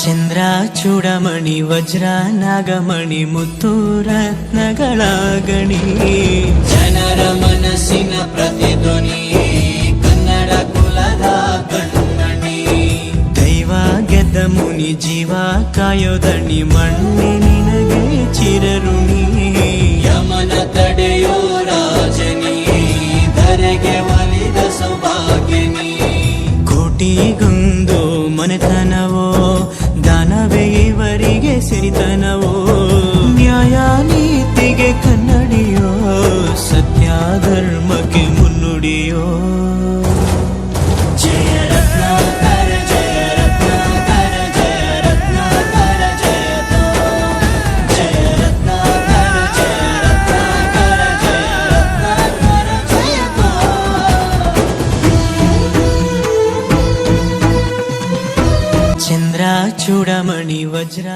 ಚಂದ್ರ ಚೂಡಮಣಿ ವಜ್ರ ನಾಗಮಣಿ ಮುತ್ತು ರತ್ನಗಳ ಗಣಿ, ಜನರ ಮನಸ್ಸಿನ ಪ್ರತಿಧ್ವನಿ, ಕನ್ನಡ ಕುಲದ ಕಣ್ಮಣಿ. ದೈವ ಗೆದ್ದ ಮುನಿ ಜೀವ ಕಾಯೋದಣಿ, ಮಣ್ಣಿ ನಿನಗೆ ಚಿರಋಣಿ. ಯಮನ ತಡೆಯೋ ರಾಜನಿ, ಧರೆಗೆ ಒಲಿದ ಸೌಭಾಗ್ಯನಿ. ಕೋಟಿಗೊಂದು ಮನೆತನವೋ, ದಾನವೇ ಇವರಿಗೆ ಸಿರಿತನವೋ. ನ್ಯಾಯ ನೀತಿಗೆ ಕನ್ನಡಿಯೋ, ಸತ್ಯ ಧರ್ಮಕ್ಕೆ ಮುನ್ನುಡಿಯೋ. ಜಯ ರತ್ನಾಕರ ಜಯ ರತ್ನಾಕರ ಜಯ ರತ್ನಾಕರ ಜಯತೋ. ಜಯ ರತ್ನಾಕರ ಜಯ ರತ್ನಾಕರ ಜಯ ರತ್ನಾಕರ ಜಯತೋ. ಚಂದ್ರ ಚೂಡಮಣಿ ವಜ್ರ